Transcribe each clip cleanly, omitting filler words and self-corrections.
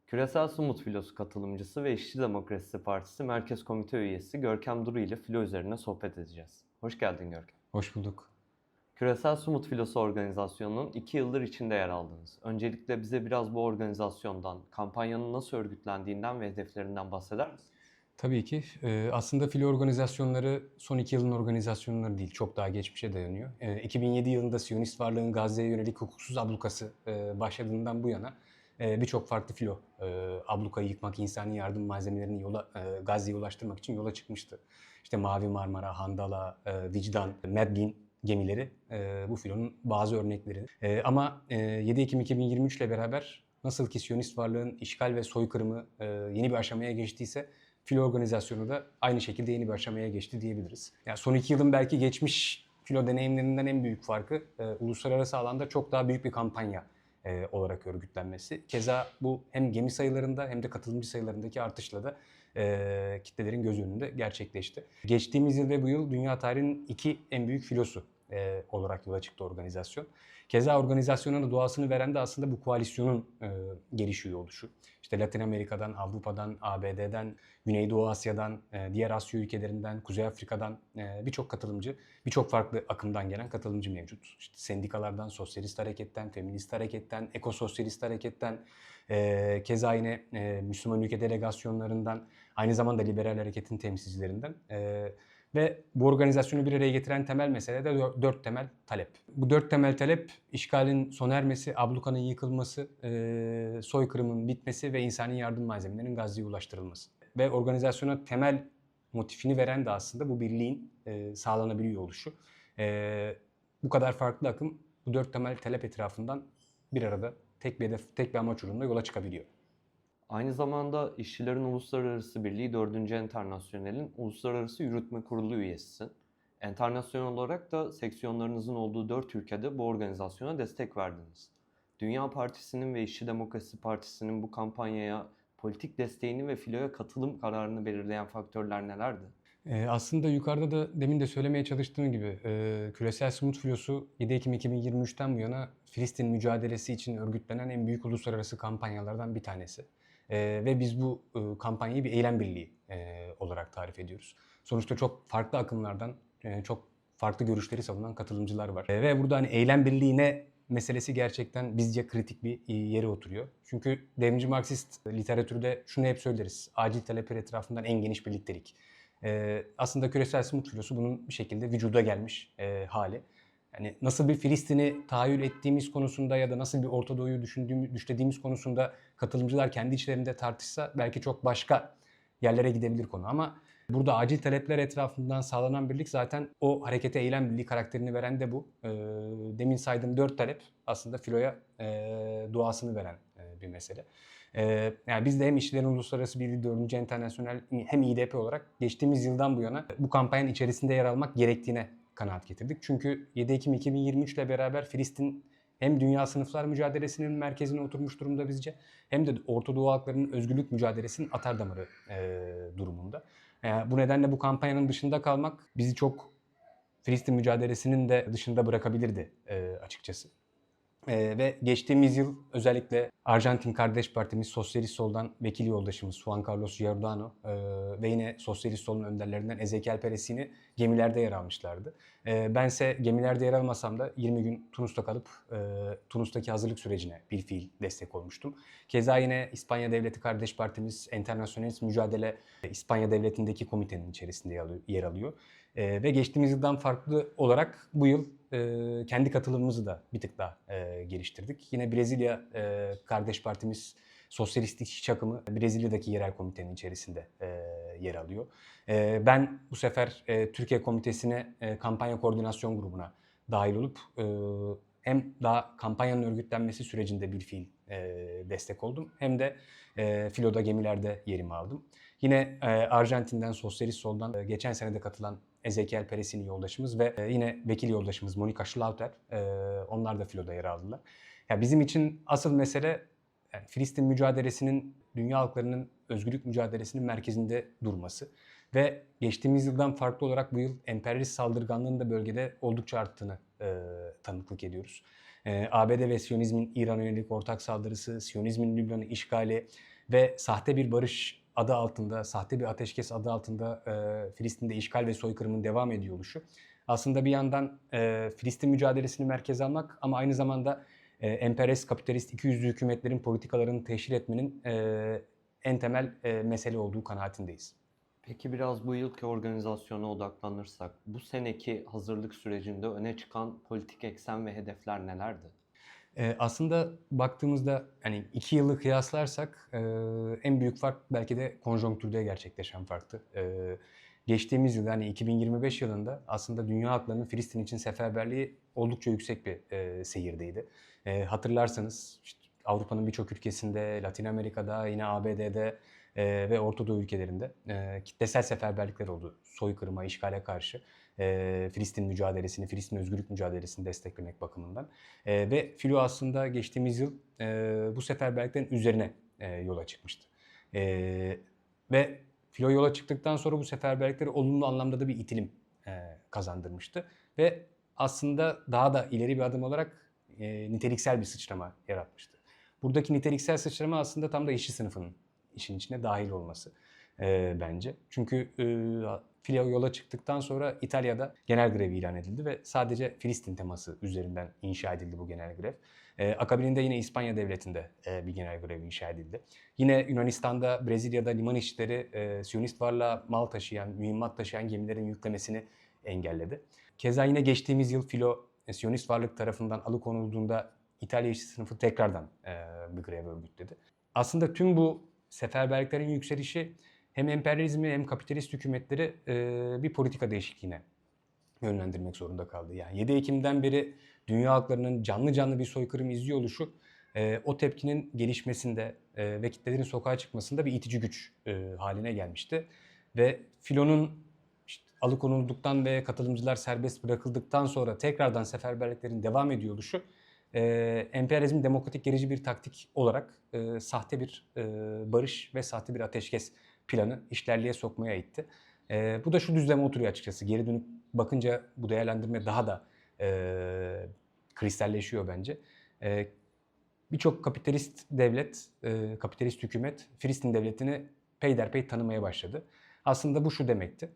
Küresel Sumut Filosu katılımcısı ve İşçi Demokrasisi Partisi Merkez Komite üyesi Görkem Duru ile filo üzerine sohbet edeceğiz. Hoş geldin Görkem. Hoş bulduk. Küresel Sumut Filosu organizasyonunun 2 yıldır içinde yer aldınız. Öncelikle bize biraz bu organizasyondan, kampanyanın nasıl örgütlendiğinden ve hedeflerinden bahseder misin? Tabii ki. Aslında filo organizasyonları son 2 yılın organizasyonları değil, çok daha geçmişe dayanıyor. 2007 yılında Siyonist varlığın Gazze'ye yönelik hukuksuz ablukası başladığından bu yana birçok farklı filo ablukayı yıkmak, insani yardım malzemelerini Gazze'ye ulaştırmak için yola çıkmıştı. İşte Mavi Marmara, Handala, Vicdan, Medlin gemileri bu filonun bazı örnekleri. Ama 7 Ekim 2023 ile beraber nasıl ki Siyonist varlığın işgal ve soykırımı yeni bir aşamaya geçtiyse, filo organizasyonu da aynı şekilde yeni bir aşamaya geçti diyebiliriz. Yani son 2 yılın belki geçmiş filo deneyimlerinden en büyük farkı uluslararası alanda çok daha büyük bir kampanya olarak örgütlenmesi. Keza bu hem gemi sayılarında hem de katılımcı sayılarındaki artışla da kitlelerin göz önünde gerçekleşti. Geçtiğimiz yıl ve bu yıl dünya tarihinin 2 en büyük filosu olarak yola çıktı organizasyon. Keza organizasyonun da doğasını veren de aslında bu koalisyonun gelişiyor oluşu. İşte Latin Amerika'dan, Avrupa'dan, ABD'den, Güneydoğu Asya'dan, diğer Asya ülkelerinden, Kuzey Afrika'dan birçok katılımcı, birçok farklı akımdan gelen katılımcı mevcut. İşte sendikalardan, sosyalist hareketten, feminist hareketten, ekososyalist hareketten, keza yine Müslüman ülke delegasyonlarından, aynı zamanda liberal hareketin temsilcilerinden. Ve bu organizasyonu bir araya getiren temel mesele de 4 temel talep. Bu 4 temel talep, işgalin sona ermesi, ablukanın yıkılması, soykırımın bitmesi ve insani yardım malzemelerinin Gazze'ye ulaştırılması. Ve organizasyona temel motifini veren de aslında bu birliğin sağlanabiliyor oluşu. Bu kadar farklı akım bu 4 temel talep etrafından bir arada tek bir hedef, tek bir amaç uğrunda yola çıkabiliyor. Aynı zamanda İşçilerin Uluslararası Birliği 4. Enternasyonel'in Uluslararası Yürütme Kurulu üyesisin. Enternasyonel olarak da seksiyonlarınızın olduğu 4 ülkede bu organizasyona destek verdiniz. Dünya Partisi'nin ve İşçi Demokrasi Partisi'nin bu kampanyaya politik desteğini ve filoya katılım kararını belirleyen faktörler nelerdi? Aslında yukarıda da demin de söylemeye çalıştığım gibi Küresel Sumut Filosu 7 Ekim 2023'ten bu yana Filistin mücadelesi için örgütlenen en büyük uluslararası kampanyalardan bir tanesi. Ve biz bu kampanyayı bir eylem birliği olarak tarif ediyoruz. Sonuçta çok farklı akımlardan, çok farklı görüşleri savunan katılımcılar var. Ve burada hani eylem birliği ne meselesi gerçekten bizce kritik bir yere oturuyor. Çünkü devrimci Marksist literatürde şunu hep söyleriz: acil talepler etrafından en geniş birliktelik. Aslında küresel sumut filosu bunun bir şekilde vücuda gelmiş hali. Yani nasıl bir Filistin'i tahayyül ettiğimiz konusunda ya da nasıl bir Orta Doğu'yu düşlediğimiz konusunda katılımcılar kendi içlerinde tartışsa belki çok başka yerlere gidebilir konu. Ama burada acil talepler etrafından sağlanan birlik zaten o harekete eylem birliği karakterini veren de bu. Demin saydığım 4 talep aslında filoya doğasını veren bir mesele. Yani biz de hem İşçilerin Uluslararası Birliği 4. Enternasyonel hem İDP olarak geçtiğimiz yıldan bu yana bu kampanyanın içerisinde yer almak gerektiğine kanaat getirdik. Çünkü 7 Ekim 2023 ile beraber Filistin hem dünya sınıflar mücadelesinin merkezine oturmuş durumda bizce, hem de Orta Doğu halklarının özgürlük mücadelesinin atardamarı durumunda. Bu nedenle bu kampanyanın dışında kalmak bizi çok Filistin mücadelesinin de dışında bırakabilirdi açıkçası. Ve geçtiğimiz yıl özellikle Arjantin kardeş partimiz Sosyalist Sol'dan vekil yoldaşımız Juan Carlos Giordano ve yine Sosyalist Sol'un önderlerinden Ezequiel Peresini gemilerde yer almışlardı. Bense gemilerde yer almasam da 20 gün Tunus'ta kalıp Tunus'taki hazırlık sürecine bilfiil destek olmuştum. Keza yine İspanya Devleti kardeş partimiz Internacionalist Mücadele İspanya Devleti'ndeki komitenin içerisinde yer alıyor. Ve geçtiğimiz yıldan farklı olarak bu yıl kendi katılımımızı da bir tık daha geliştirdik. Yine Brezilya kardeş partimiz Sosyalistik İşçi Akımı Brezilya'daki yerel komitenin içerisinde yer alıyor. Ben bu sefer Türkiye Komitesi'ne kampanya koordinasyon grubuna dahil olup hem daha kampanyanın örgütlenmesi sürecinde bilfiil destek oldum, hem de filoda gemilerde yerimi aldım. Yine Arjantin'den, Sosyalist Sol'dan geçen sene de katılan Ezequiel Peresini yoldaşımız ve yine vekil yoldaşımız Monika Schlauter, onlar da filoda yer aldılar. Ya bizim için asıl mesele yani Filistin mücadelesinin, dünya halklarının özgürlük mücadelesinin merkezinde durması. Ve geçtiğimiz yıldan farklı olarak bu yıl emperyalist saldırganlığın da bölgede oldukça arttığını tanıklık ediyoruz. ABD ve Siyonizmin İran'a yönelik ortak saldırısı, Siyonizmin Lübnan'ı işgali ve sahte bir barış adı altında, sahte bir ateşkes adı altında Filistin'de işgal ve soykırımın devam ediyor oluşu. Aslında bir yandan Filistin mücadelesini merkeze almak ama aynı zamanda emperyalist, kapitalist, ikiyüzlü hükümetlerin politikalarını teşhir etmenin en temel mesele olduğu kanaatindeyiz. Peki biraz bu yılki organizasyona odaklanırsak, bu seneki hazırlık sürecinde öne çıkan politik eksen ve hedefler nelerdi? Aslında baktığımızda hani 2 yılı kıyaslarsak en büyük fark belki de konjonktürde gerçekleşen farktı. Geçtiğimiz yıl yani 2025 yılında aslında dünya halklarının Filistin için seferberliği oldukça yüksek bir seyirdeydi. Hatırlarsanız işte Avrupa'nın birçok ülkesinde, Latin Amerika'da, yine ABD'de ve Orta Doğu ülkelerinde kitlesel seferberlikler oldu soykırıma, işgale karşı. Filistin mücadelesini, Filistin özgürlük mücadelesini desteklemek bakımından. Ve filo aslında geçtiğimiz yıl bu seferberliklerin üzerine yola çıkmıştı. Ve filo yola çıktıktan sonra bu seferberlikleri olumlu anlamda da bir itilim kazandırmıştı. Ve aslında daha da ileri bir adım olarak niteliksel bir sıçrama yaratmıştı. Buradaki niteliksel sıçrama aslında tam da işçi sınıfının işin içine dahil olması bence. Çünkü filo yola çıktıktan sonra İtalya'da genel grev ilan edildi ve sadece Filistin teması üzerinden inşa edildi bu genel grev. Akabinde yine İspanya devletinde bir genel grev inşa edildi. Yine Yunanistan'da, Brezilya'da liman işçileri Siyonist varlığa mal taşıyan, mühimmat taşıyan gemilerin yüklemesini engelledi. Keza yine geçtiğimiz yıl filo Siyonist varlık tarafından alıkonulduğunda İtalya işçi sınıfı tekrardan bir grev örgütledi. Aslında tüm bu seferberliklerin yükselişi hem emperyalizmi hem kapitalist hükümetleri bir politika değişikliğine yönlendirmek zorunda kaldı. Yani 7 Ekim'den beri dünya halklarının canlı canlı bir soykırım izliyor oluşu o tepkinin gelişmesinde ve kitlelerin sokağa çıkmasında bir itici güç haline gelmişti. Ve filonun işte alıkonulduktan ve katılımcılar serbest bırakıldıktan sonra tekrardan seferberliklerin devam ediyor oluşu emperyalizmin demokratik gerici bir taktik olarak sahte bir barış ve sahte bir ateşkes planı işlerliğe sokmaya itti. Bu da şu düzleme oturuyor açıkçası. Geri dönüp bakınca bu değerlendirme daha da kristalleşiyor bence. Birçok kapitalist devlet, kapitalist hükümet Filistin devletini peyderpey tanımaya başladı. Aslında bu şu demekti.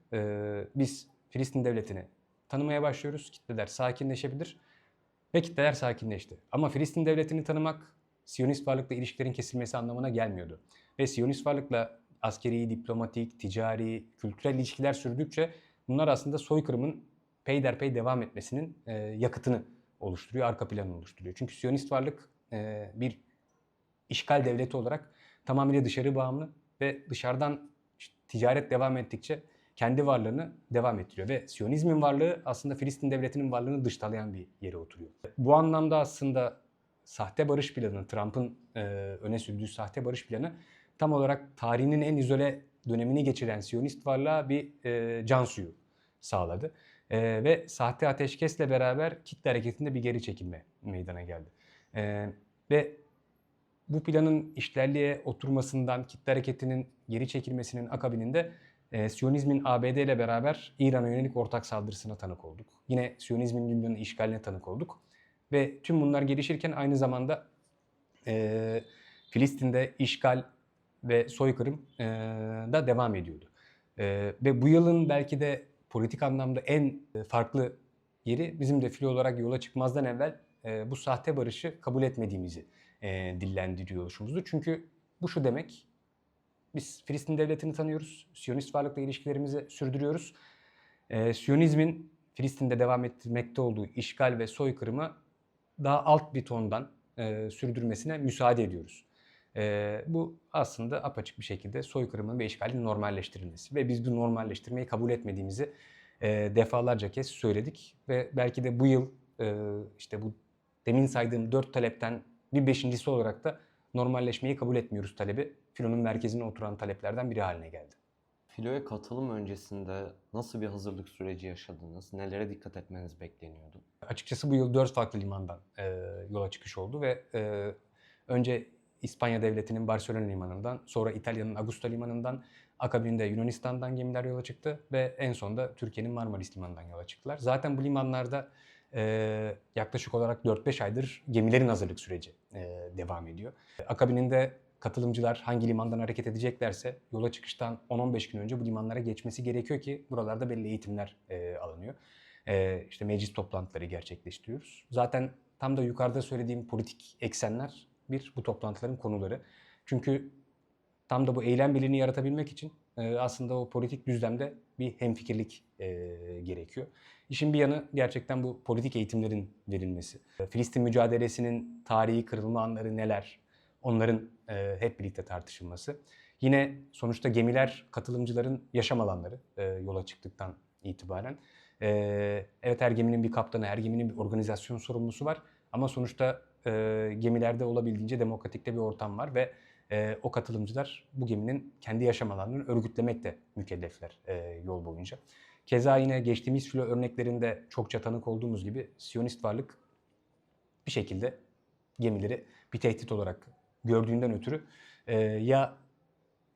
Biz Filistin devletini tanımaya başlıyoruz. Kitleler sakinleşebilir ve kitleler sakinleşti. Ama Filistin devletini tanımak Siyonist varlıkla ilişkilerin kesilmesi anlamına gelmiyordu. Ve Siyonist varlıkla askeri, diplomatik, ticari, kültürel ilişkiler sürdükçe bunlar aslında soykırımın peyderpey devam etmesinin yakıtını oluşturuyor, arka planını oluşturuyor. Çünkü Siyonist varlık bir işgal devleti olarak tamamıyla dışarı bağımlı ve dışarıdan işte ticaret devam ettikçe kendi varlığını devam ettiriyor. Ve Siyonizmin varlığı aslında Filistin devletinin varlığını dışlayan bir yere oturuyor. Bu anlamda aslında sahte barış planı, Trump'ın öne sürdüğü sahte barış planı tam olarak tarihinin en izole dönemini geçiren Siyonist varlığa bir can suyu sağladı. Ve sahte ateşkesle beraber kitle hareketinde bir geri çekilme meydana geldi. Ve bu planın işlerliğe oturmasından, kitle hareketinin geri çekilmesinin akabininde Siyonizmin ABD ile beraber İran'a yönelik ortak saldırısına tanık olduk. Yine Siyonizmin Lübnan'ın işgaline tanık olduk. Ve tüm bunlar gelişirken aynı zamanda Filistin'de işgal ve soykırım da devam ediyordu. Ve bu yılın belki de politik anlamda en farklı yeri bizim de filo olarak yola çıkmazdan evvel bu sahte barışı kabul etmediğimizi dillendiriyor oluşumuzdu. Çünkü bu şu demek, biz Filistin devletini tanıyoruz, Siyonist varlıkla ilişkilerimizi sürdürüyoruz. Siyonizmin Filistin'de devam ettirmekte olduğu işgal ve soykırımı daha alt bir tondan sürdürmesine müsaade ediyoruz. Bu aslında apaçık bir şekilde soykırımın ve işgalin normalleştirilmesi. Ve biz bu normalleştirmeyi kabul etmediğimizi defalarca kez söyledik. Ve belki de bu yıl işte bu demin saydığım 4 talepten bir beşincisi olarak da normalleşmeyi kabul etmiyoruz talebi filonun merkezine oturan taleplerden biri haline geldi. Filoya katılım öncesinde nasıl bir hazırlık süreci yaşadınız? Nelere dikkat etmeniz bekleniyordu? Açıkçası bu yıl 4 farklı limandan yola çıkış oldu ve önce İspanya Devleti'nin Barcelona limanından, sonra İtalya'nın Augusta limanından, akabinde Yunanistan'dan gemiler yola çıktı ve en sonunda Türkiye'nin Marmaris limanından yola çıktılar. Zaten bu limanlarda Yaklaşık olarak 4-5 aydır gemilerin hazırlık süreci devam ediyor. Akabininde katılımcılar hangi limandan hareket edeceklerse yola çıkıştan 10-15 gün önce bu limanlara geçmesi gerekiyor ki buralarda belli eğitimler alınıyor. İşte meclis toplantıları gerçekleştiriyoruz. Zaten tam da yukarıda söylediğim politik eksenler bu toplantıların konuları. Çünkü tam da bu eylem birliğini yaratabilmek için aslında o politik düzlemde bir hemfikirlik gerekiyor. İşin bir yanı gerçekten bu politik eğitimlerin verilmesi. Filistin mücadelesinin tarihi kırılma anları neler? Onların hep birlikte tartışılması. Yine sonuçta gemiler katılımcıların yaşam alanları yola çıktıktan itibaren. Evet, her geminin bir kaptanı, her geminin bir organizasyon sorumlusu var. Ama sonuçta gemilerde olabildiğince demokratikte bir ortam var ve o katılımcılar bu geminin kendi yaşam alanlarını örgütlemekle mükellefler yol boyunca. Keza yine geçtiğimiz filo örneklerinde çokça tanık olduğumuz gibi Siyonist varlık bir şekilde gemileri bir tehdit olarak gördüğünden ötürü ya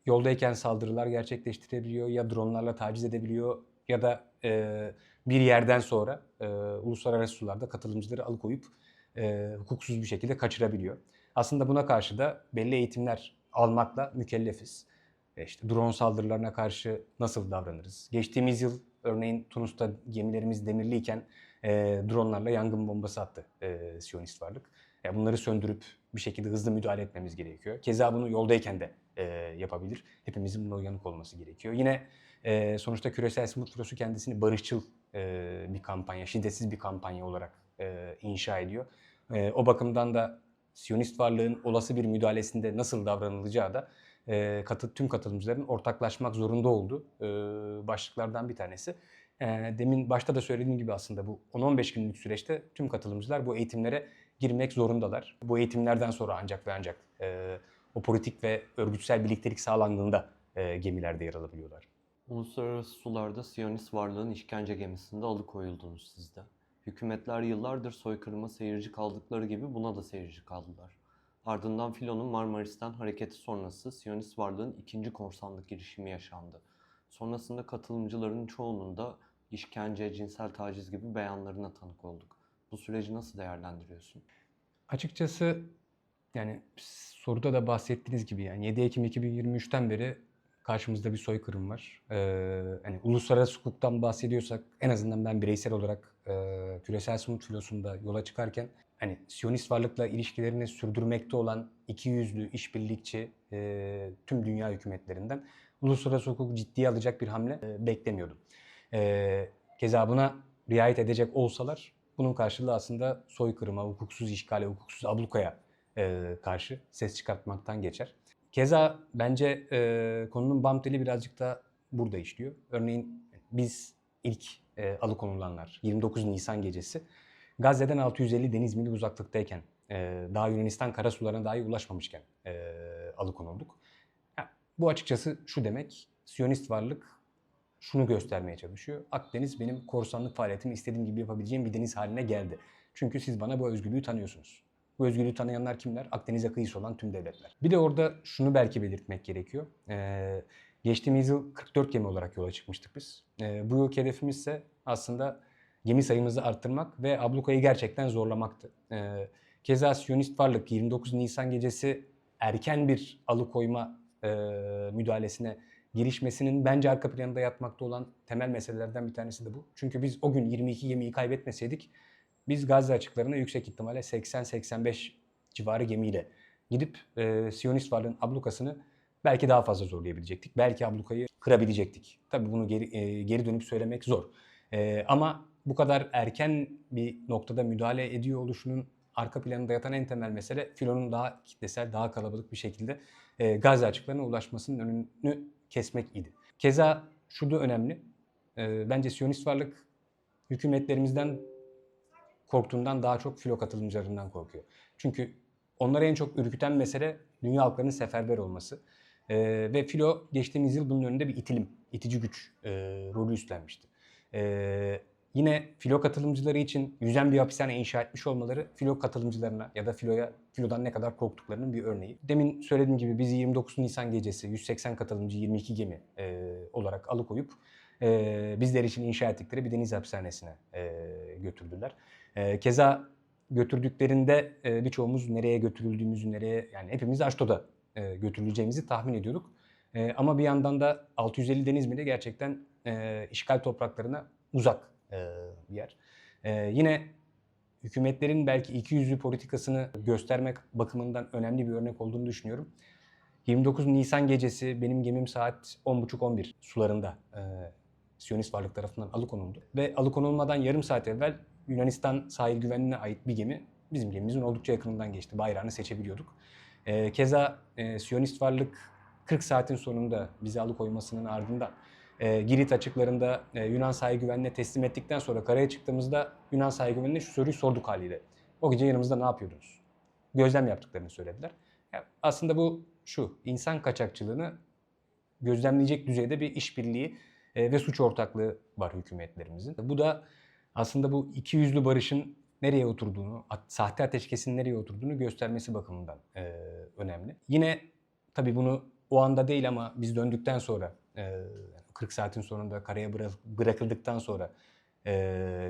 yoldayken saldırılar gerçekleştirebiliyor, ya dronlarla taciz edebiliyor ya da bir yerden sonra uluslararası sularda katılımcıları alıkoyup hukuksuz bir şekilde kaçırabiliyor. Aslında buna karşı da belli eğitimler almakla mükellefiz. İşte drone saldırılarına karşı nasıl davranırız? Geçtiğimiz yıl örneğin Tunus'ta gemilerimiz demirliyken dronlarla yangın bombası attı Siyonist varlık. Bunları söndürüp bir şekilde hızlı müdahale etmemiz gerekiyor. Keza bunu yoldayken de yapabilir. Hepimizin buna uyanık olması gerekiyor. Yine sonuçta Küresel Smut Filosu kendisini barışçıl bir kampanya, şiddetsiz bir kampanya olarak inşa ediyor. O bakımdan da Siyonist varlığın olası bir müdahalesinde nasıl davranılacağı da tüm katılımcıların ortaklaşmak zorunda olduğu başlıklardan bir tanesi. Demin başta da söylediğim gibi aslında bu 10-15 günlük süreçte tüm katılımcılar bu eğitimlere girmek zorundalar. Bu eğitimlerden sonra ancak ve ancak o politik ve örgütsel birliktelik sağlandığında gemilerde yer alabiliyorlar. Uluslararası sularda Siyonist varlığın işkence gemisinde alıkoyuldunuz siz de. Hükümetler yıllardır soykırıma seyirci kaldıkları gibi buna da seyirci kaldılar. Ardından Filo'nun Marmaris'ten hareketi sonrası Siyonist varlığın ikinci korsanlık girişimi yaşandı. Sonrasında katılımcıların çoğunun da işkence, cinsel taciz gibi beyanlarına tanık olduk. Bu süreci nasıl değerlendiriyorsun? Açıkçası yani soruda da bahsettiğiniz gibi yani 7 Ekim 2023'ten beri karşımızda bir soykırım var. Hani uluslararası hukuktan bahsediyorsak en azından ben bireysel olarak küresel smut filosunda yola çıkarken hani Siyonist varlıkla ilişkilerini sürdürmekte olan ikiyüzlü, işbirlikçi tüm dünya hükümetlerinden uluslararası hukuku ciddiye alacak bir hamle beklemiyordum. Keza buna riayet edecek olsalar bunun karşılığı aslında soykırıma, hukuksuz işgale, hukuksuz ablukaya karşı ses çıkartmaktan geçer. Keza bence konunun bam teli birazcık da burada işliyor. Örneğin biz ilk alıkonulanlar 29 Nisan gecesi Gazze'den 650 deniz mili uzaklıktayken daha Yunanistan karasularına dahi ulaşmamışken alıkonulduk. Bu açıkçası şu demek, Siyonist varlık şunu göstermeye çalışıyor. Akdeniz benim korsanlık faaliyetimi istediğim gibi yapabileceğim bir deniz haline geldi. Çünkü siz bana bu özgürlüğü tanıyorsunuz. Bu özgürlüğü tanıyanlar kimler? Akdeniz'e kıyısı olan tüm devletler. Bir de orada şunu belki belirtmek gerekiyor. Geçtiğimiz yıl 44 gemi olarak yola çıkmıştık biz. Bu yılki hedefimiz ise aslında gemi sayımızı arttırmak ve ablukayı gerçekten zorlamaktı. Keza Siyonist varlık 29 Nisan gecesi erken bir alıkoyma müdahalesine girişmesinin bence arka planında yatmakta olan temel meselelerden bir tanesi de bu. Çünkü biz o gün 22 gemiyi kaybetmeseydik biz Gazze açıklarına yüksek ihtimalle 80-85 civarı gemiyle gidip Siyonist varlığın ablukasını belki daha fazla zorlayabilecektik. Belki ablukayı kırabilecektik. Tabii bunu geri dönüp söylemek zor. Ama bu kadar erken bir noktada müdahale ediyor oluşunun arka planında yatan en temel mesele Filo'nun daha kitlesel, daha kalabalık bir şekilde Gazze açıklarına ulaşmasının önünü kesmek idi. Keza şu da önemli. Bence Siyonist varlık hükümetlerimizden korktuğundan daha çok Filo katılımcılarından korkuyor. Çünkü onları en çok ürküten mesele dünya halklarının seferber olması. Ve Filo geçtiğimiz yıl bunun önünde bir itici güç rolü üstlenmişti. Yine Filo katılımcıları için yüzen bir hapishane inşa etmiş olmaları Filo katılımcılarına ya da Filo'dan ne kadar korktuklarının bir örneği. Demin söylediğim gibi biz 29 Nisan gecesi 180 katılımcı 22 gemi olarak alıkoyup bizler için inşa ettikleri bir deniz hapishanesine götürdüler. Keza götürdüklerinde birçoğumuz nereye götürüldüğümüzü, yani hepimiz Aşdo'da götürüleceğimizi tahmin ediyorduk. Ama bir yandan da 650 deniz mili gerçekten işgal topraklarına uzak bir yer. Yine hükümetlerin belki ikiyüzlü politikasını göstermek bakımından önemli bir örnek olduğunu düşünüyorum. 29 Nisan gecesi benim gemim saat 10.30-11 sularında Siyonist varlık tarafından alıkonuldu. Ve alıkonulmadan yarım saat evvel Yunanistan sahil güvenliğine ait bir gemi bizim gemimizin oldukça yakınından geçti. Bayrağını seçebiliyorduk. Keza Siyonist varlık 40 saatin sonunda bizi alıkoymasının ardından Girit açıklarında Yunan sahil güvenliğine teslim ettikten sonra karaya çıktığımızda Yunan sahil güvenliğine şu soruyu sorduk haliyle. O gece yanımızda ne yapıyordunuz? Gözlem yaptıklarını söylediler. Yani aslında bu insan kaçakçılığını gözlemleyecek düzeyde bir işbirliği ve suç ortaklığı var hükümetlerimizin. Bu da aslında bu ikiyüzlü barışın nereye oturduğunu, sahte ateşkesin nereye oturduğunu göstermesi bakımından önemli. Yine tabii bunu o anda değil ama biz döndükten sonra 40 saatin sonunda karaya bırakıldıktan sonra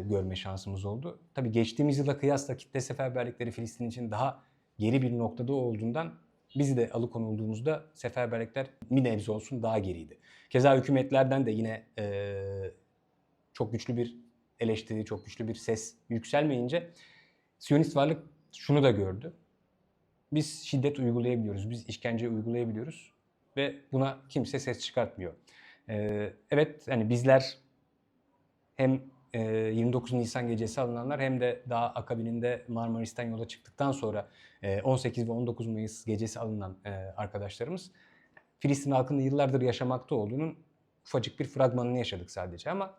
görme şansımız oldu. Tabii geçtiğimiz yıla kıyasla kitle seferberlikleri Filistin için daha geri bir noktada olduğundan biz de alıkonulduğumuzda seferberlikler bir nebze olsun daha geriydi. Keza hükümetlerden de yine çok güçlü bir eleştiri, çok güçlü bir ses yükselmeyince Siyonist varlık şunu da gördü. Biz şiddet uygulayabiliyoruz, biz işkence uygulayabiliyoruz ve buna kimse ses çıkartmıyor. Evet, hani bizler hem 29 Nisan gecesi alınanlar hem de daha akabininde Marmaris'ten yola çıktıktan sonra 18 ve 19 Mayıs gecesi alınan arkadaşlarımız Filistin halkının yıllardır yaşamakta olduğunun ufacık bir fragmanını yaşadık sadece ama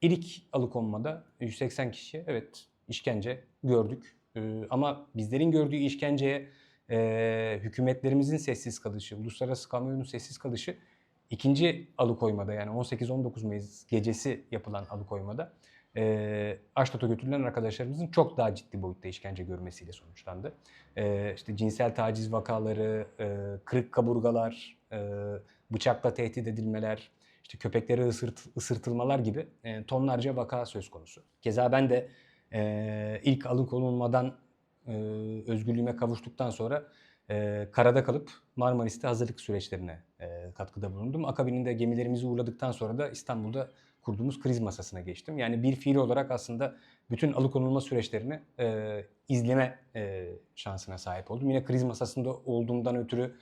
ilk alıkonmada 180 kişi evet işkence gördük ama bizlerin gördüğü işkenceye hükümetlerimizin sessiz kalışı, uluslararası kamuoyunun sessiz kalışı İkinci alıkoymada yani 18-19 Mayıs gecesi yapılan alıkoymada Aşdod'a götürülen arkadaşlarımızın çok daha ciddi boyutta işkence görmesiyle sonuçlandı. İşte cinsel taciz vakaları, kırık kaburgalar, bıçakla tehdit edilmeler, işte köpeklere ısırtılmalar gibi tonlarca vaka söz konusu. Keza ben de ilk alıkonulmadan özgürlüğüme kavuştuktan sonra karada kalıp Marmaris'te hazırlık süreçlerine katkıda bulundum. Akabininde gemilerimizi uğurladıktan sonra da İstanbul'da kurduğumuz kriz masasına geçtim. Yani bir fiil olarak aslında bütün alıkonulma süreçlerini izleme şansına sahip oldum. Yine kriz masasında olduğumdan ötürü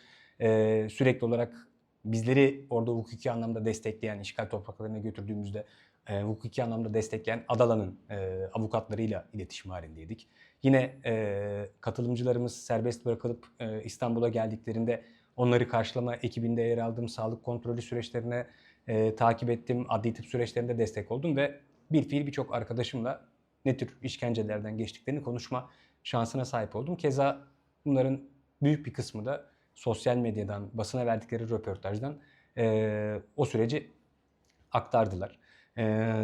sürekli olarak bizleri orada hukuki anlamda destekleyen, işgal topraklarına götürdüğümüzde hukuki anlamda destekleyen Adalan'ın avukatlarıyla iletişim halindeydik. Yine katılımcılarımız serbest bırakılıp İstanbul'a geldiklerinde onları karşılama ekibinde yer aldım. Sağlık kontrolü süreçlerine takip ettim. Adli tıp süreçlerinde destek oldum ve bir fiil birçok arkadaşımla ne tür işkencelerden geçtiklerini konuşma şansına sahip oldum. Keza bunların büyük bir kısmı da sosyal medyadan, basına verdikleri röportajdan o süreci aktardılar.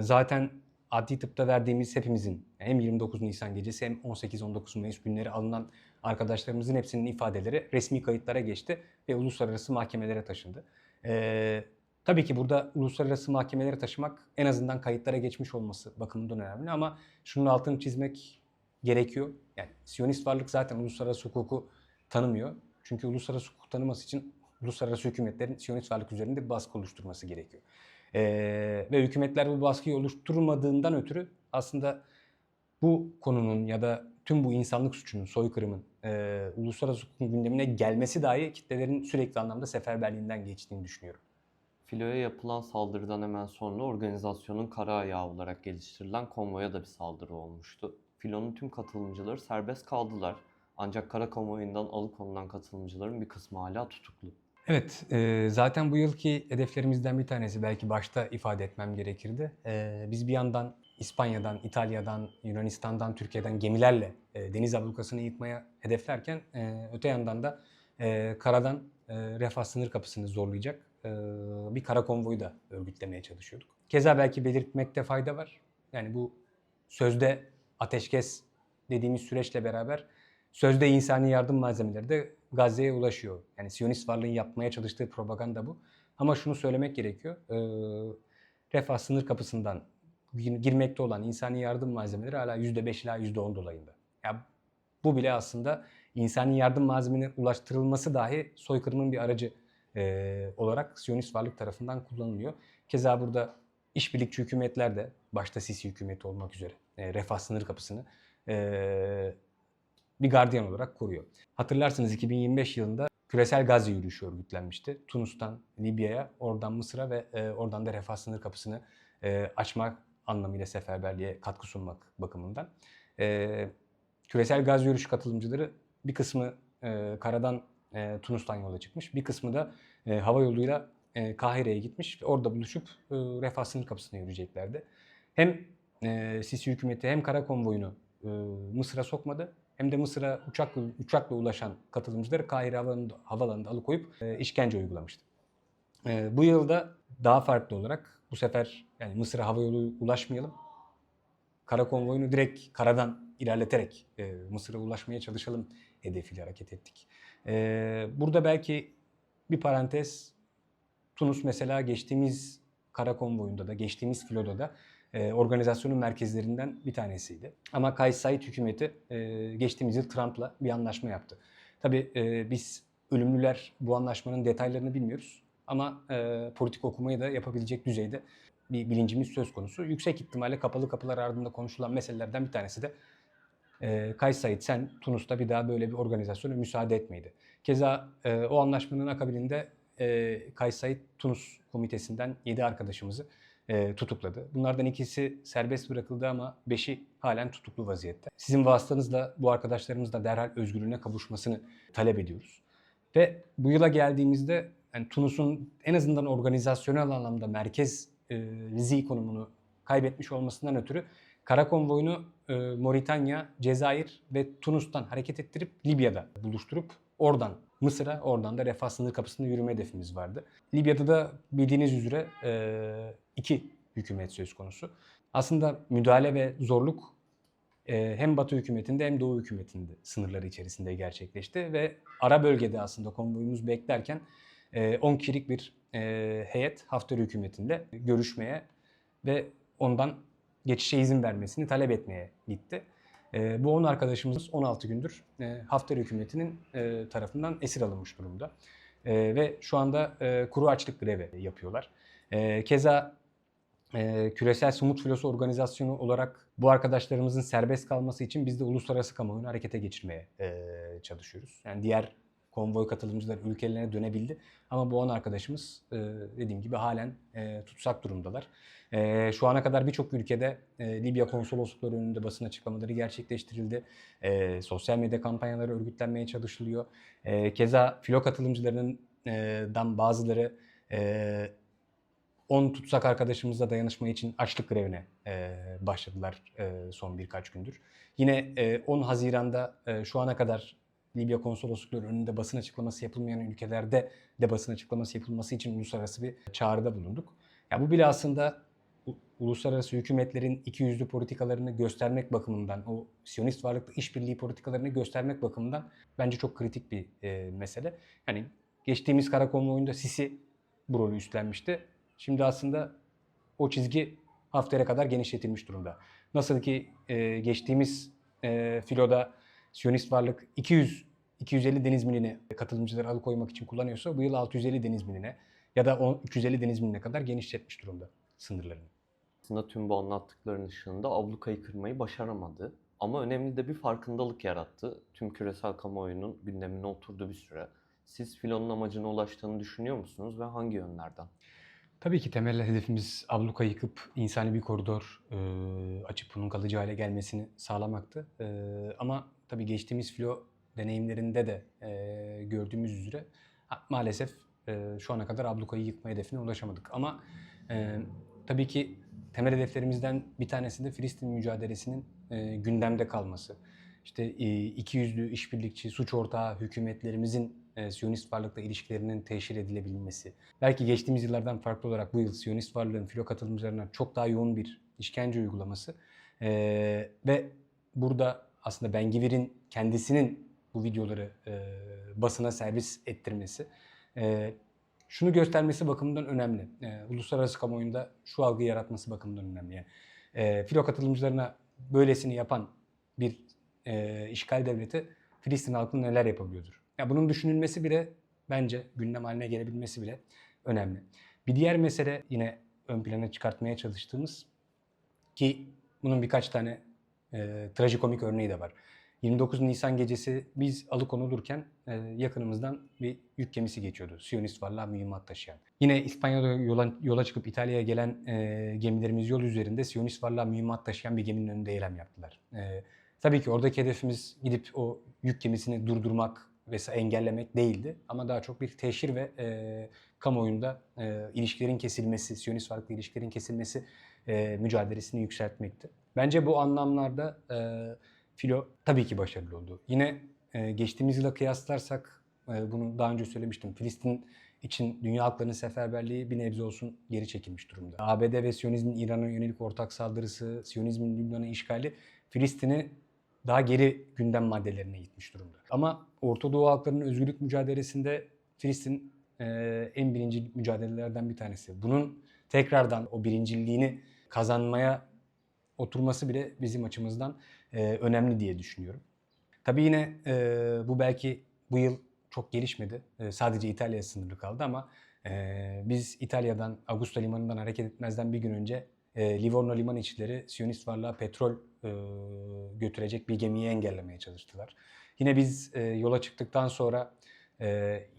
Zaten adli tıpta verdiğimiz hepimizin hem 29 Nisan gecesi hem 18-19 Mayıs günleri alınan arkadaşlarımızın hepsinin ifadeleri resmi kayıtlara geçti ve uluslararası mahkemelere taşındı. Tabii ki burada uluslararası mahkemelere taşımak en azından kayıtlara geçmiş olması bakımından önemli ama şunun altını çizmek gerekiyor. Yani Siyonist varlık zaten uluslararası hukuku tanımıyor. Çünkü uluslararası hukuk tanıması için uluslararası hükümetlerin Siyonist varlık üzerinde bir baskı oluşturması gerekiyor. Ve hükümetler bu baskıyı oluşturmadığından ötürü aslında bu konunun ya da tüm bu insanlık suçunun, soykırımın uluslararası hukukun gündemine gelmesi dahi kitlelerin sürekli anlamda seferberliğinden geçtiğini düşünüyorum. Filoya yapılan saldırıdan hemen sonra organizasyonun kara ayağı olarak geliştirilen konvoya da bir saldırı olmuştu. Filonun tüm katılımcıları serbest kaldılar. Ancak kara konvoyundan alıkonulan katılımcıların bir kısmı hala tutuklu. Evet, zaten bu yılki hedeflerimizden bir tanesi belki başta ifade etmem gerekirdi. Biz bir yandan İspanya'dan, İtalya'dan, Yunanistan'dan, Türkiye'den gemilerle deniz ablukasını yıkmaya hedeflerken öte yandan da karadan Refah sınır kapısını zorlayacak bir kara konvoyu da örgütlemeye çalışıyorduk. Keza belki belirtmekte fayda var. Yani bu sözde ateşkes dediğimiz süreçle beraber sözde insani yardım malzemeleri de Gazze'ye ulaşıyor. Yani Siyonist varlığın yapmaya çalıştığı propaganda bu. Ama şunu söylemek gerekiyor. Refah sınır kapısından girmekte olan insani yardım malzemeleri hala %5 ila %10 dolayında. Ya bu bile aslında insani yardım malzemelerinin ulaştırılması dahi soykırımın bir aracı olarak Siyonist varlık tarafından kullanılıyor. Keza burada işbirlikçi hükümetler de, başta Sisi hükümeti olmak üzere, refah sınır kapısını bir gardiyan olarak koruyor. Hatırlarsınız 2025 yılında küresel Gazze yürüyüşü örgütlenmişti. Tunus'tan Libya'ya, oradan Mısır'a ve oradan da refah sınır kapısını açmak anlamıyla seferberliğe katkı sunmak bakımından. Küresel Gazze yürüyüşü katılımcıları bir kısmı karadan Tunus'tan yola çıkmış, bir kısmı da hava yoluyla Kahire'ye gitmiş ve orada buluşup refah sınır kapısına yürüyeceklerdi. Hem Sisi hükümeti hem kara konvoyunu Mısır'a sokmadı, hem de Mısır'a uçakla ulaşan katılımcıları Kahire havalanında alıkoyup işkence uygulamıştı. Bu yılda daha farklı olarak bu sefer yani Mısır'a hava yolu ulaşmayalım, kara konvoyunu direkt karadan ilerleterek Mısır'a ulaşmaya çalışalım hedefiyle hareket ettik. Burada belki bir parantez, Tunus mesela geçtiğimiz kara konvoyunda da, geçtiğimiz filoda da organizasyonun merkezlerinden bir tanesiydi. Ama Kays Said hükümeti geçtiğimiz yıl Trump'la bir anlaşma yaptı. Tabii biz ölümlüler bu anlaşmanın detaylarını bilmiyoruz. Ama politik okumayı da yapabilecek düzeyde bir bilincimiz söz konusu. Yüksek ihtimalle kapalı kapılar ardında konuşulan meselelerden bir tanesi de Kays Said sen Tunus'ta bir daha böyle bir organizasyona müsaade etmeydi. Keza o anlaşmanın akabininde Kays Said Tunus komitesinden 7 arkadaşımızı tutukladı. Bunlardan ikisi serbest bırakıldı ama 5'i halen tutuklu vaziyette. Sizin vasıtanızla bu arkadaşlarımız da derhal özgürlüğüne kavuşmasını talep ediyoruz. Ve bu yıla geldiğimizde yani Tunus'un en azından organizasyonel anlamda merkezi konumunu kaybetmiş olmasından ötürü kara konvoyunu Moritanya, Cezayir ve Tunus'tan hareket ettirip Libya'da buluşturup oradan Mısır'a, oradan da refah sınır kapısında yürüme hedefimiz vardı. Libya'da da bildiğiniz üzere iki hükümet söz konusu. Aslında müdahale ve zorluk hem Batı hükümetinde hem Doğu hükümetinde sınırları içerisinde gerçekleşti ve ara bölgede aslında konvoyumuz beklerken 10 kişilik bir heyet Hafter hükümetinde görüşmeye ve ondan geçişe izin vermesini talep etmeye gitti. Bu 10 arkadaşımız 16 gündür Hafter hükümetinin tarafından esir alınmış durumda. Ve şu anda kuru açlık grevi yapıyorlar. Keza Küresel Somut Filosu Organizasyonu olarak bu arkadaşlarımızın serbest kalması için biz de uluslararası kamuoyunu harekete geçirmeye çalışıyoruz. Yani diğer konvoy katılımcılar ülkelerine dönebildi ama bu 10 arkadaşımız dediğim gibi halen tutsak durumdalar. Şu ana kadar birçok ülkede Libya konsoloslukları önünde basın açıklamaları gerçekleştirildi. Sosyal medya kampanyaları örgütlenmeye çalışılıyor. Keza filo katılımcılarından bazıları 10 tutsak arkadaşımızla dayanışma için açlık grevine başladılar son birkaç gündür. Yine 10 Haziran'da şu ana kadar Libya konsoloslukları önünde basın açıklaması yapılmayan ülkelerde de basın açıklaması yapılması için uluslararası bir çağrıda bulunduk. Ya bu bile aslında uluslararası hükümetlerin ikiyüzlü politikalarını göstermek bakımından, o Siyonist varlıklı işbirliği politikalarını göstermek bakımından bence çok kritik bir mesele. Yani geçtiğimiz kara konvoyunda Sisi bu rolü üstlenmişti. Şimdi aslında o çizgi Hafter'e kadar genişletilmiş durumda. Nasıl ki geçtiğimiz filoda Siyonist varlık 250 deniz miline katılımcıları alıkoymak için kullanıyorsa bu yıl 650 deniz miline ya da 350 deniz miline kadar genişletmiş durumda sınırlarını. Aslında tüm bu anlattıkların ışığında ablukayı kırmayı başaramadı. Ama önemli de bir farkındalık yarattı. Tüm küresel kamuoyunun gündemine oturdu bir süre. Siz filonun amacına ulaştığını düşünüyor musunuz ve hangi yönlerden? Tabii ki temel hedefimiz abluka yıkıp insani bir koridor açıp bunun kalıcı hale gelmesini sağlamaktı. Ama tabii geçtiğimiz filo deneyimlerinde de gördüğümüz üzere maalesef şu ana kadar ablukayı yıkma hedefine ulaşamadık. Ama tabii ki temel hedeflerimizden bir tanesi de Filistin mücadelesinin gündemde kalması. İşte ikiyüzlü, işbirlikçi, suç ortağı hükümetlerimizin Siyonist varlıkla ilişkilerinin teşhir edilebilmesi. Belki geçtiğimiz yıllardan farklı olarak bu yıl Siyonist varlığın filo katılımcılarına çok daha yoğun bir işkence uygulaması. Ve burada aslında Ben Gvir'in kendisinin bu videoları basına servis ettirmesi şunu göstermesi bakımından önemli. Uluslararası kamuoyunda şu algı yaratması bakımından önemli. Yani, filo katılımcılarına böylesini yapan bir işgal devleti Filistin halkının neler yapabiliyordur? Ya bunun düşünülmesi bile bence gündem haline gelebilmesi bile önemli. Bir diğer mesele yine ön plana çıkartmaya çalıştığımız ki bunun birkaç tane trajikomik örneği de var. 29 Nisan gecesi biz alıkonulurken yakınımızdan bir yük gemisi geçiyordu. Siyonist varlığa mühimmat taşıyan. Yine İspanya'da yola çıkıp İtalya'ya gelen gemilerimiz yol üzerinde Siyonist varlığa mühimmat taşıyan bir geminin önünde eylem yaptılar. Tabii ki oradaki hedefimiz gidip o yük gemisini durdurmak vesaire engellemek değildi. Ama daha çok bir teşhir ve kamuoyunda ilişkilerin kesilmesi, Siyonist varlıkla ilişkilerin kesilmesi mücadelesini yükseltmekti. Bence bu anlamlarda filo tabii ki başarılı oldu. Yine geçtiğimiz yıla kıyaslarsak, bunu daha önce söylemiştim, Filistin için dünya halklarının seferberliği bir nebze olsun geri çekilmiş durumda. ABD ve Siyonizmin İran'a yönelik ortak saldırısı, Siyonizmin Lübnan'a işgali Filistin'i daha geri gündem maddelerine gitmiş durumda. Ama Orta Doğu halklarının özgürlük mücadelesinde Filistin en birincil mücadelelerden bir tanesi. Bunun tekrardan o birincilliğini kazanmaya oturması bile bizim açımızdan önemli diye düşünüyorum. Tabii yine bu belki bu yıl çok gelişmedi. Sadece İtalya'ya sınırlı kaldı ama biz İtalya'dan, Augusta Limanı'ndan hareket etmezden bir gün önce Livorno liman işçileri Siyonist varlığa petrol götürecek bir gemiyi engellemeye çalıştılar. Yine biz yola çıktıktan sonra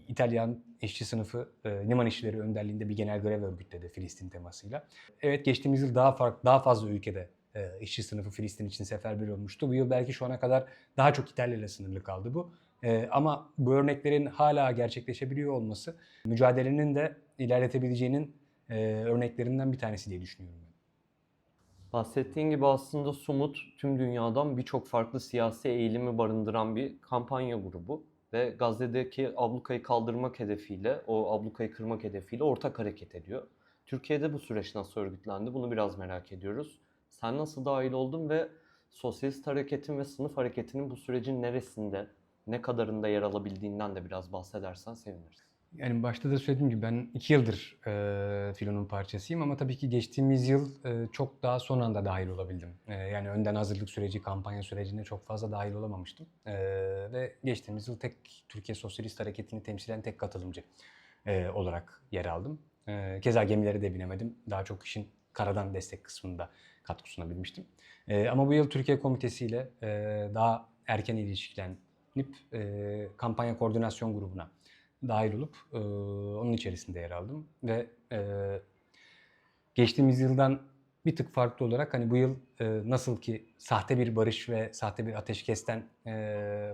İtalyan işçi sınıfı liman işçileri önderliğinde bir genel grev örgütledi Filistin temasıyla. Evet, geçtiğimiz yıl daha fazla ülkede işçi sınıfı Filistin için seferber olmuştu. Bu yıl belki şu ana kadar daha çok İtalya ile sınırlı kaldı bu. Ama bu örneklerin hala gerçekleşebiliyor olması mücadelenin de ilerletebileceğinin örneklerinden bir tanesi diye düşünüyorum ben. Bahsettiğin gibi aslında Sumut tüm dünyadan birçok farklı siyasi eğilimi barındıran bir kampanya grubu ve Gazze'deki ablukayı kaldırmak hedefiyle, o ablukayı kırmak hedefiyle ortak hareket ediyor. Türkiye'de bu süreç nasıl örgütlendi? Bunu biraz merak ediyoruz. Sen nasıl dahil oldun ve sosyalist hareketin ve sınıf hareketinin bu sürecin neresinde, ne kadarında yer alabildiğinden de biraz bahsedersen seviniriz. Yani başta da söylediğim gibi ben 2 yıldır Filo'nun parçasıyım ama tabii ki geçtiğimiz yıl çok daha son anda dahil olabildim. Yani önden hazırlık süreci, kampanya sürecine çok fazla dahil olamamıştım. Ve geçtiğimiz yıl Türkiye Sosyalist Hareketi'ni temsilen tek katılımcı olarak yer aldım. Keza gemilere de binemedim. Daha çok işin karadan destek kısmında katkı sunabilmiştim. Ama bu yıl Türkiye Komitesi ile daha erken ilişkilenip kampanya koordinasyon grubuna dahil olup onun içerisinde yer aldım ve geçtiğimiz yıldan bir tık farklı olarak hani bu yıl nasıl ki sahte bir barış ve sahte bir ateşkesten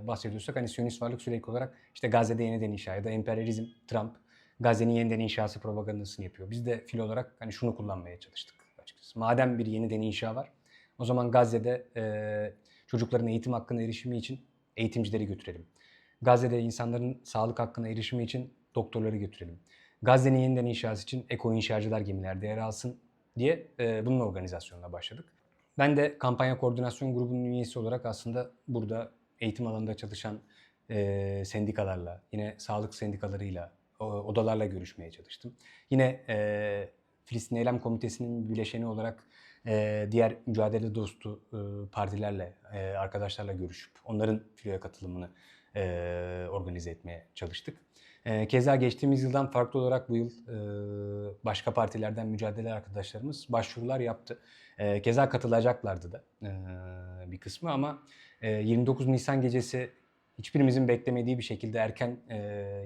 bahsediyorsak hani Siyonist varlık sürekli olarak işte Gazze'de yeniden inşa ya da emperyalizm, Trump Gazze'nin yeniden inşası propagandasını yapıyor. Biz de fil olarak hani şunu kullanmaya çalıştık açıkçası. Madem bir yeniden inşa var, o zaman Gazze'de çocukların eğitim hakkına erişimi için eğitimcileri götürelim. Gazze'de insanların sağlık hakkına erişimi için doktorları götürelim. Gazze'nin yeniden inşası için eko inşacılar gemilerde yer alsın diye bunun organizasyonuna başladık. Ben de kampanya koordinasyon grubunun üyesi olarak aslında burada eğitim alanında çalışan sendikalarla, yine sağlık sendikalarıyla, odalarla görüşmeye çalıştım. Yine Filistin Eylem Komitesi'nin bileşeni olarak diğer mücadele dostu partilerle, arkadaşlarla görüşüp onların filoya katılımını organize etmeye çalıştık. Keza geçtiğimiz yıldan farklı olarak bu yıl başka partilerden mücadele arkadaşlarımız başvurular yaptı. Keza katılacaklardı da bir kısmı ama 29 Nisan gecesi hiçbirimizin beklemediği bir şekilde erken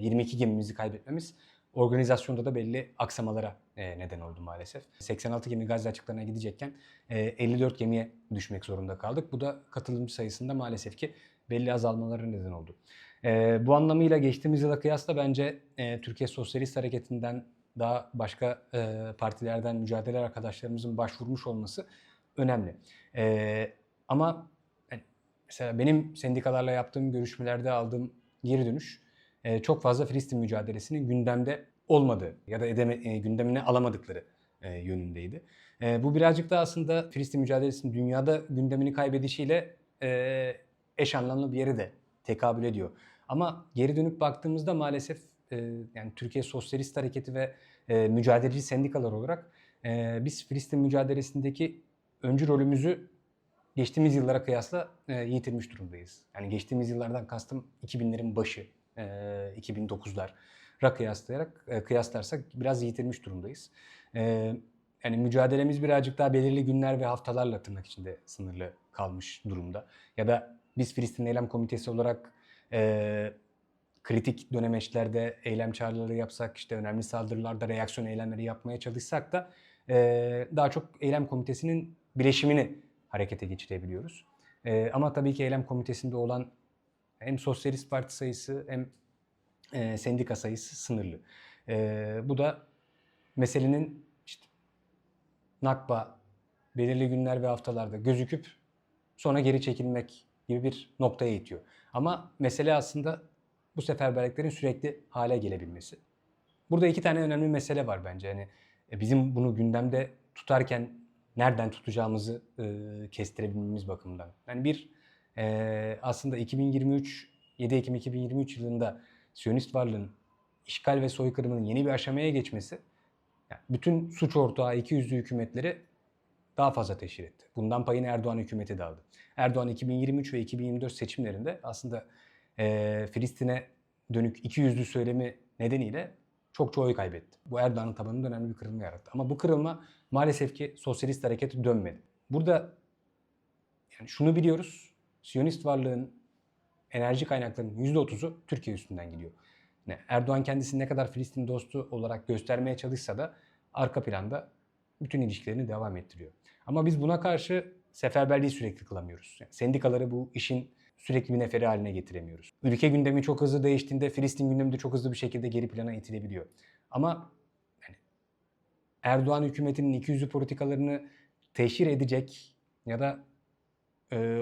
22 gemimizi kaybetmemiz organizasyonda da belli aksamalara neden oldu maalesef. 86 gemi Gazze açıklarına gidecekken 54 gemiye düşmek zorunda kaldık. Bu da katılımcı sayısında maalesef ki belli azalmalara neden oldu. Bu anlamıyla geçtiğimiz yıla kıyasla bence Türkiye Sosyalist Hareketi'nden daha başka partilerden mücadele arkadaşlarımızın başvurmuş olması önemli. Ama mesela benim sendikalarla yaptığım görüşmelerde aldığım geri dönüş çok fazla Filistin mücadelesinin gündemde olmadığı ya da gündemine alamadıkları yönündeydi. Bu birazcık da aslında Filistin mücadelesinin dünyada gündemini kaybedişiyle eş anlamlı bir yere de tekabül ediyor. Ama geri dönüp baktığımızda maalesef yani Türkiye Sosyalist Hareketi ve mücadeleci sendikalar olarak biz Filistin mücadelesindeki öncü rolümüzü geçtiğimiz yıllara kıyasla yitirmiş durumdayız. Yani geçtiğimiz yıllardan kastım 2000'lerin başı, 2009'lara kıyaslarsak biraz yitirmiş durumdayız. Yani mücadelemiz birazcık daha belirli günler ve haftalarla tırnak içinde sınırlı kalmış durumda. Ya da biz Filistin Eylem Komitesi olarak kritik dönemeçlerde eylem çağrıları yapsak, işte önemli saldırılarda reaksiyon eylemleri yapmaya çalışsak da daha çok eylem komitesinin bileşimini harekete geçirebiliyoruz. Ama tabii ki eylem komitesinde olan hem Sosyalist Parti sayısı hem sendika sayısı sınırlı. Bu da meselenin işte Nakba belirli günler ve haftalarda gözüküp sonra geri çekilmek gibi bir noktaya itiyor. Ama mesele aslında bu seferberliklerin sürekli hale gelebilmesi. Burada iki tane önemli mesele var bence. Yani bizim bunu gündemde tutarken nereden tutacağımızı kestirebilmemiz bakımından. Yani bir aslında 7 Ekim 2023 yılında Siyonist varlığın işgal ve soykırımının yeni bir aşamaya geçmesi yani bütün suç ortağı ikiyüzlü hükümetleri daha fazla teşhir etti. Bundan payını Erdoğan hükümeti de aldı. Erdoğan 2023 ve 2024 seçimlerinde aslında Filistin'e dönük ikiyüzlü söylemi nedeniyle çokça oy kaybetti. Bu Erdoğan'ın tabanında önemli bir kırılma yarattı. Ama bu kırılma maalesef ki sosyalist harekete dönmedi. Burada yani şunu biliyoruz. Siyonist varlığın enerji kaynaklarının %30'u Türkiye üstünden gidiyor. Yani Erdoğan kendisini ne kadar Filistin dostu olarak göstermeye çalışsa da arka planda bütün ilişkilerini devam ettiriyor. Ama biz buna karşı seferberliği sürekli kılamıyoruz. Yani sendikaları bu işin sürekli bir neferi haline getiremiyoruz. Ülke gündemi çok hızlı değiştiğinde Filistin gündemi de çok hızlı bir şekilde geri plana itilebiliyor. Ama yani Erdoğan hükümetinin ikiyüzlü politikalarını teşhir edecek ya da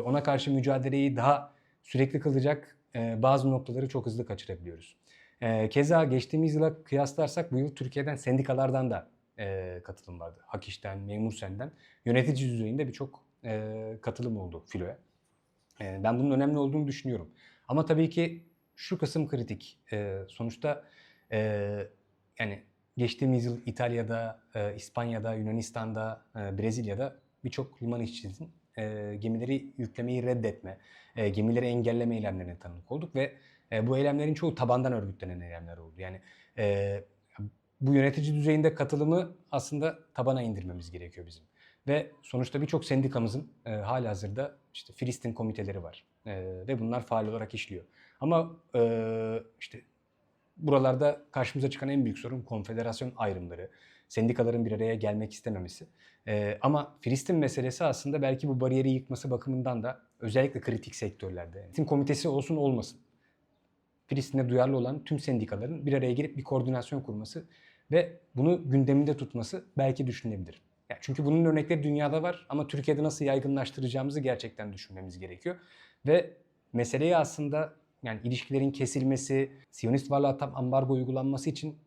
ona karşı mücadeleyi daha sürekli kılacak bazı noktaları çok hızlı kaçırabiliyoruz. Keza geçtiğimiz yıla kıyaslarsak bu yıl Türkiye'den sendikalardan da katılım vardı. Hak İş'ten, Memursen'den yönetici düzeyinde birçok katılım oldu filoya. Ben bunun önemli olduğunu düşünüyorum. Ama tabii ki şu kısım kritik. Sonuçta yani geçtiğimiz yıl İtalya'da, İspanya'da, Yunanistan'da, Brezilya'da birçok liman işçisinin gemileri yüklemeyi reddetme, gemileri engelleme eylemlerine tanık olduk ve bu eylemlerin çoğu tabandan örgütlenen eylemler oldu. Yani bu yönetici düzeyinde katılımı aslında tabana indirmemiz gerekiyor bizim. Ve sonuçta birçok sendikamızın halihazırda işte Filistin komiteleri var ve bunlar faal olarak işliyor. Ama işte buralarda karşımıza çıkan en büyük sorun konfederasyon ayrımları, sendikaların bir araya gelmek istememesi. Ama Filistin meselesi aslında belki bu bariyeri yıkması bakımından da özellikle kritik sektörlerde. Filistin komitesi olsun olmasın. Filistin'e duyarlı olan tüm sendikaların bir araya gelip bir koordinasyon kurması ve bunu gündeminde tutması belki düşünülebilir. Yani çünkü bunun örnekleri dünyada var ama Türkiye'de nasıl yaygınlaştıracağımızı gerçekten düşünmemiz gerekiyor. Ve meseleyi aslında yani ilişkilerin kesilmesi, Siyonist varlığa tam ambargo uygulanması için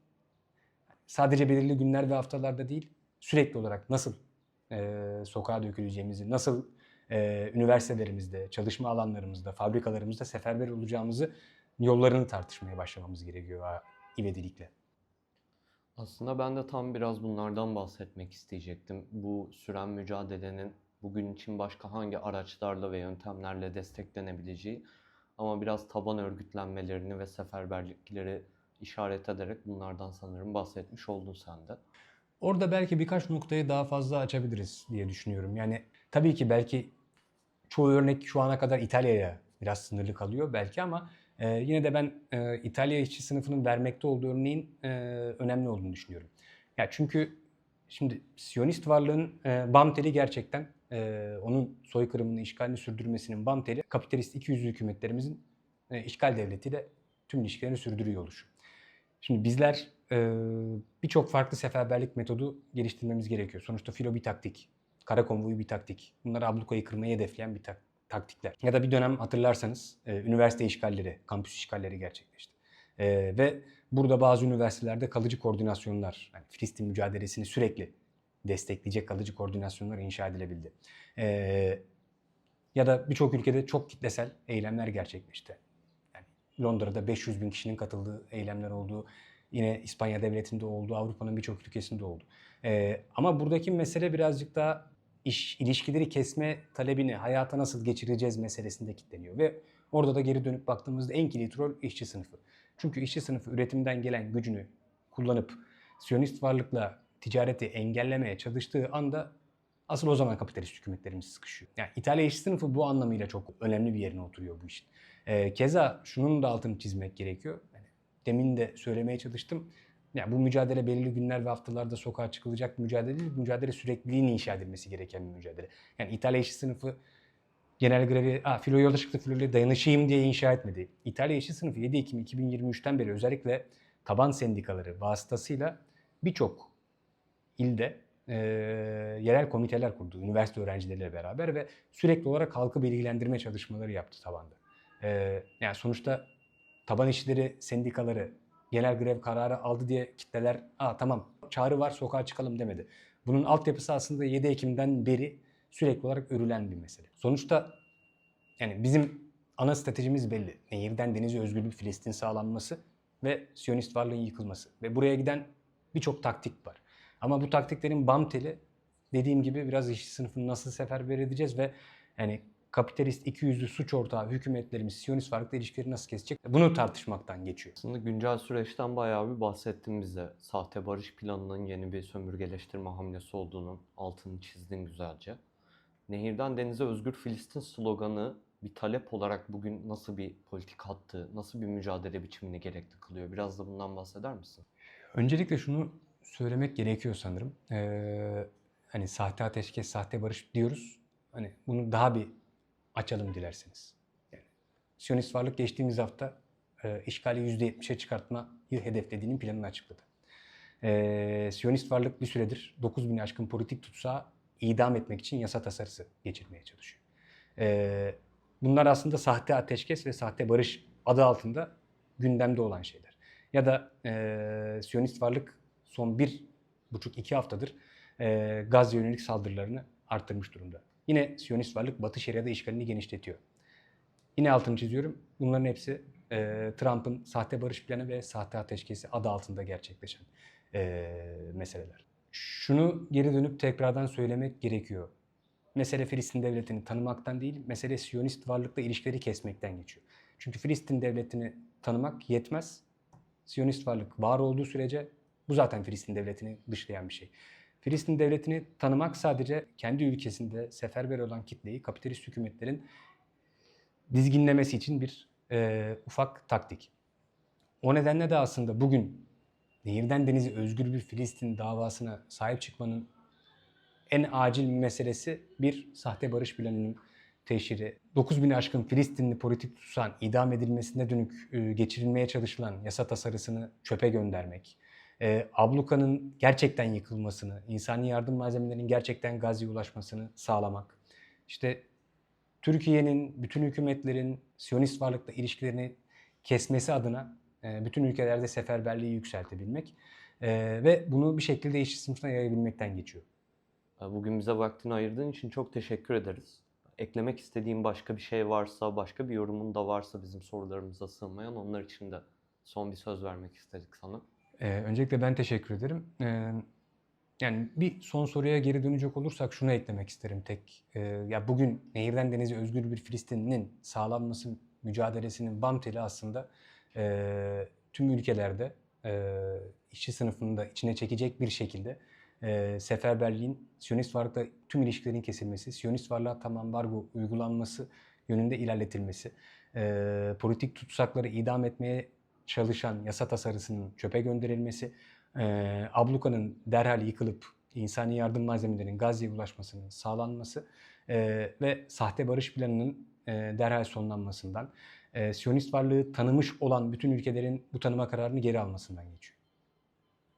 sadece belirli günler ve haftalarda değil, sürekli olarak nasıl sokağa döküleceğimizi, nasıl üniversitelerimizde, çalışma alanlarımızda, fabrikalarımızda seferber olacağımızı yollarını tartışmaya başlamamız gerekiyor ivedilikle. Aslında ben de tam biraz bunlardan bahsetmek isteyecektim. Bu süren mücadelenin bugün için başka hangi araçlarla ve yöntemlerle desteklenebileceği ama biraz taban örgütlenmelerini ve seferberlikleri işaret ederek bunlardan sanırım bahsetmiş oldun sen de. Orada belki birkaç noktayı daha fazla açabiliriz diye düşünüyorum. Yani tabii ki belki çoğu örnek şu ana kadar İtalya'ya biraz sınırlı kalıyor belki ama yine de ben İtalya işçi sınıfının vermekte olduğu örneğin önemli olduğunu düşünüyorum. Ya çünkü şimdi Siyonist varlığın bam teli gerçekten onun soykırımını, işgalini sürdürmesinin bam teli kapitalist ikiyüzlü hükümetlerimizin işgal devletiyle tüm ilişkilerini sürdürüyor oluşu. Şimdi bizler birçok farklı seferberlik metodu geliştirmemiz gerekiyor. Sonuçta filo bir taktik, kara konvoyu bir taktik. Bunlar ablukayı kırmayı hedefleyen bir taktikler. Ya da bir dönem hatırlarsanız üniversite işgalleri, kampüs işgalleri gerçekleşti. Ve burada bazı üniversitelerde kalıcı koordinasyonlar, yani Filistin mücadelesini sürekli destekleyecek kalıcı koordinasyonlar inşa edilebildi. Ya da birçok ülkede çok kitlesel eylemler gerçekleşti. Yani Londra'da 500 bin kişinin katıldığı eylemler oldu. Yine İspanya devletinde oldu, Avrupa'nın birçok ülkesinde oldu. Ama buradaki mesele birazcık daha ilişkileri kesme talebini hayata nasıl geçireceğiz meselesinde kilitleniyor. Ve orada da geri dönüp baktığımızda en kilit rol işçi sınıfı. Çünkü işçi sınıfı üretimden gelen gücünü kullanıp Siyonist varlıkla ticareti engellemeye çalıştığı anda asıl o zaman kapitalist hükümetlerimiz sıkışıyor. Yani İtalya işçi sınıfı bu anlamıyla çok önemli bir yerine oturuyor bu işin. Keza şunun da altını çizmek gerekiyor. Yani demin de söylemeye çalıştım. Yani bu mücadele belirli günler ve haftalarda sokağa çıkılacak bir mücadele değil, mücadele sürekliliğin inşa edilmesi gereken bir mücadele. Yani İtalya işçi sınıfı genel grevi, filo yola çıktı, filoya dayanışayım diye inşa etmedi. İtalya işçi sınıfı 7 Ekim 2023'ten beri özellikle taban sendikaları vasıtasıyla birçok ilde yerel komiteler kurdu, üniversite öğrencileriyle beraber ve sürekli olarak halkı bilgilendirme çalışmaları yaptı tabanda. Yani sonuçta taban işçileri sendikaları genel grev kararı aldı diye kitleler tamam çağrı var sokağa çıkalım demedi. Bunun altyapısı aslında 7 Ekim'den beri sürekli olarak örülen bir mesele. Sonuçta yani bizim ana stratejimiz belli. Nehirden denize özgür bir Filistin sağlanması ve Siyonist varlığın yıkılması. Ve buraya giden birçok taktik var. Ama bu taktiklerin bam teli dediğim gibi biraz işçi sınıfını nasıl seferber edeceğiz ve yani kapitalist ikiyüzlü suç ortağı hükümetlerimiz Siyonist varlıkla ilişkileri nasıl kesecek? Bunu tartışmaktan geçiyor. Aslında güncel süreçten bayağı bir bahsettin bize. Sahte barış planının yeni bir sömürgeleştirme hamlesi olduğunun altını çizdin güzelce. Nehirden denize özgür Filistin sloganı bir talep olarak bugün nasıl bir politik hattı, nasıl bir mücadele biçimini gerekli kılıyor? Biraz da bundan bahseder misin? Öncelikle şunu söylemek gerekiyor sanırım. Hani sahte ateşkes, sahte barış diyoruz. Hani bunu daha bir açalım dilerseniz. Yani, Siyonist varlık geçtiğimiz hafta işgali %70'e çıkartmayı hedeflediğinin planını açıkladı. Siyonist varlık bir süredir 9.000'i aşkın politik tutsağı idam etmek için yasa tasarısı geçirmeye çalışıyor. Bunlar aslında sahte ateşkes ve sahte barış adı altında gündemde olan şeyler. Ya da Siyonist varlık son 1,5-2 haftadır Gazze yönelik saldırılarını arttırmış durumda. Yine Siyonist varlık Batı Şeria'da işgalini genişletiyor. Yine altını çiziyorum. Bunların hepsi Trump'ın sahte barış planı ve sahte ateşkesi adı altında gerçekleşen meseleler. Şunu geri dönüp tekrardan söylemek gerekiyor. Mesele Filistin devletini tanımaktan değil, mesele Siyonist varlıkla ilişkileri kesmekten geçiyor. Çünkü Filistin devletini tanımak yetmez. Siyonist varlık var olduğu sürece bu zaten Filistin devletini dışlayan bir şey. Filistin devletini tanımak sadece kendi ülkesinde seferber olan kitleyi kapitalist hükümetlerin dizginlemesi için bir ufak taktik. O nedenle de aslında bugün nehirden denize özgür bir Filistin davasına sahip çıkmanın en acil meselesi bir sahte barış planının teşhiri. 9.000'i aşkın Filistinli politik tutsağın idam edilmesine dönük geçirilmeye çalışılan yasa tasarısını çöpe göndermek. Abluka'nın gerçekten yıkılmasını, insani yardım malzemelerinin gerçekten Gazze'ye ulaşmasını sağlamak. İşte Türkiye'nin, bütün hükümetlerin Siyonist varlıkla ilişkilerini kesmesi adına bütün ülkelerde seferberliği yükseltebilmek ve bunu bir şekilde işçi sınıfına yayabilmekten geçiyor. Bugün bize vaktini ayırdığın için çok teşekkür ederiz. Eklemek istediğin başka bir şey varsa, başka bir yorumun da varsa bizim sorularımıza sığmayan onlar için de son bir söz vermek istedik sana. Öncelikle ben teşekkür ederim. Yani bir son soruya geri dönecek olursak şunu eklemek isterim tek. Ya bugün nehirden denize özgür bir Filistin'in sağlanması mücadelesinin bam teli aslında tüm ülkelerde işçi sınıfını da içine çekecek bir şekilde seferberliğin, Siyonist varlıkla tüm ilişkilerin kesilmesi, Siyonist varlığa tam ambargo uygulanması yönünde ilerletilmesi, politik tutsakları idam etmeye çalışan yasa tasarısının çöpe gönderilmesi, abluka'nın derhal yıkılıp insani yardım malzemelerinin Gazze'ye ulaşmasının sağlanması ve sahte barış planının derhal sonlanmasından, Siyonist varlığı tanımış olan bütün ülkelerin bu tanıma kararını geri almasından geçiyor.